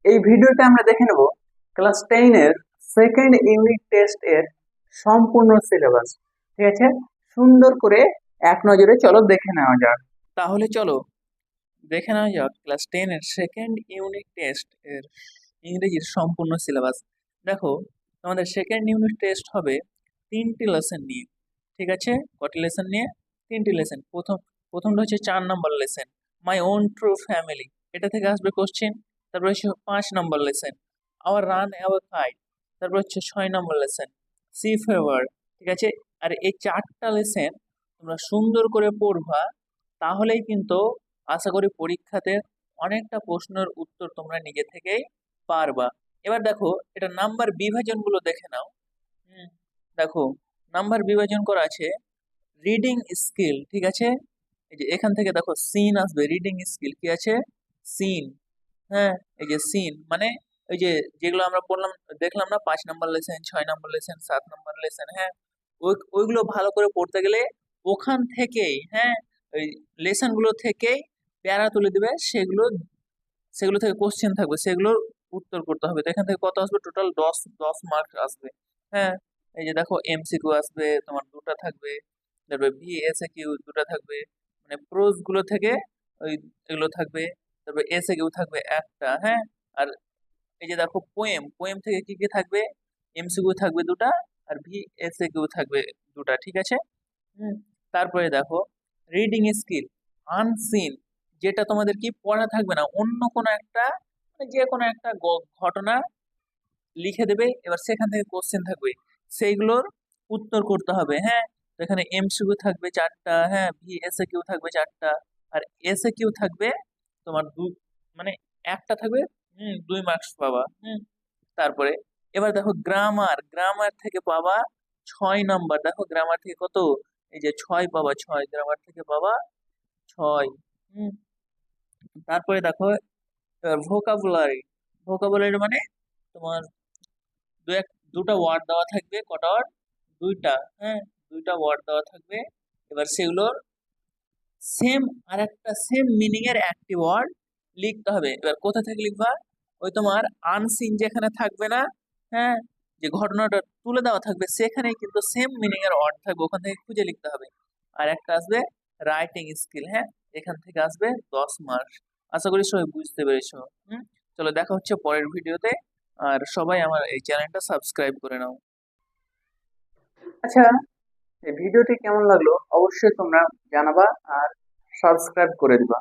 এই ভিডিওতে আমরা দেখে নেব ক্লাস 10 এর সেকেন্ড ইউনিট টেস্ট এর সম্পূর্ণ সিলেবাস। ঠিক আছে, সুন্দর করে এক নজরে চলো দেখে নেওয়া যাক। তাহলে চলো দেখে নেওয়া যাক ক্লাস 10 এর সেকেন্ড ইউনিট টেস্ট এর ইংরেজির সম্পূর্ণ সিলেবাস। দেখো, তোমাদের সেকেন্ড ইউনিট টেস্ট হবে 3টি লেসন নিয়ে। ঠিক আছে, কটি লেসন নিয়ে? 3টি লেসন। প্রথমটা হচ্ছে 4 নম্বর lesson, my own true family, এটা থেকে আসবে কোশ্চেন। তারপর হচ্ছে 5 নম্বর lesson, our run our kite. তারপর হচ্ছে 6 নম্বর লেসন, সি ফেভার। ঠিক আছে, আর এই 4টা লেসন তোমরা সুন্দর করে পড়বা, তাহলেই কিন্তু আশা করি পরীক্ষাতে অনেকটা প্রশ্নের উত্তর তোমরা নিজে থেকেই পারবা। এবার দেখো, এটা নাম্বার বিভাজন গুলো দেখে নাও। হুম, দেখো, নাম্বার বিভাজন করা আছে রিডিং স্কিল। ঠিক আছে, এই যে এখান থেকে দেখো সিন আসবে, রিডিং স্কিল কি আছে? সিন। হ্যাঁ, এই যে সিন মানে ওই যে যেগুলো আমরা পড়লাম, দেখলাম না, 5 নম্বর লেসন, 6 নম্বর লেসন, 7 নম্বর লেসন। হ্যাঁ, ওইগুলো ভালো করে পড়তে গেলে ওখান থেকেই, হ্যাঁ, ওই লেসন গুলো থেকেই প্যারা তুলে দিবে, সেগুলো সেগুলো থেকে কোশ্চেন থাকবে, সেগুলোর উত্তর করতে হবে। তো এখান থেকে কত আসবে? টোটাল 10 মার্ক আসবে। হ্যাঁ, এই যে দেখো এমসিকিউ আসবে তোমার 2টা থাকবে, তারপরে ভিএসএ কিউ 2টা থাকবে, মানে প্রোজ গুলো থেকে ওই এগুলো থাকবে, তারপরে এসএ কিউ থাকবে একটা। হ্যাঁ, আর এই যে দেখো পোয়েম, পোয়েম থেকে কি কি থাকবে? এমসিকিউ থাকবে 2টা, আর ভিএসএ কিউ থাকবে 2টা। ঠিক আছে। হুম, তারপরে দেখো রিডিং স্কিল আনসিন, যেটা তোমাদের কি পড়া থাকবে না, অন্য কোনো একটা মানে যে কোনো একটা ঘটনা লিখে দেবে, এবার সেখান থেকে কোশ্চেন থাকবে, সেইগুলোর উত্তর করতে হবে। হ্যাঁ, তো এখানে এমসিকিউ থাকবে 4টা, হ্যাঁ, ভিএসএ কিউ থাকবে 4টা, আর এসএ কিউ থাকবে তোমার মানে একটা থাকবে। 2 মার্কস পাবা। তারপরে এবার দেখো গ্রামার, গ্রামার থেকে পাবা 6 নম্বর। দেখো গ্রামার থেকে কত? এই যে 6 পাবা, 6 গ্রামার থেকে পাবা 6। হুম, তারপরে দেখো ভোকাবুলারি, ভোকাবুলারি মানে তোমার দুটা ওয়ার্ড দেওয়া থাকবে। কটা ওয়ার্ড? 2টা। হ্যাঁ, 2টা ওয়ার্ড দেওয়া থাকবে, এবার সেগুলোর সেম আর একটা সেম মিনিং এর একটি ওয়ার্ড লিখতে হবে। এবার কোথা থেকে লিখবা? ওই তোমার আনসিন যেখানে থাকবে না, হ্যাঁ, যে ঘটনাটা তুলে দেওয়া থাকবে, সেখানেই কিন্তু সেম মিনিং এর ওয়ার্ড থাকবে, ওখান থেকে খুঁজে লিখতে হবে। আর একটা আসবে রাইটিং স্কিল। হ্যাঁ, এখান থেকে আসবে 10 মার্ক। আশা করি সবাই বুঝতে পেরেছো। চলো দেখা হচ্ছে পরের ভিডিওতে, আর সবাই আমার এই চ্যানেলটা সাবস্ক্রাইব করে নাও। আচ্ছা, এই ভিডিওটি কেমন লাগলো অবশ্যই তোমরা জানাবা আর সাবস্ক্রাইব করে দিবা।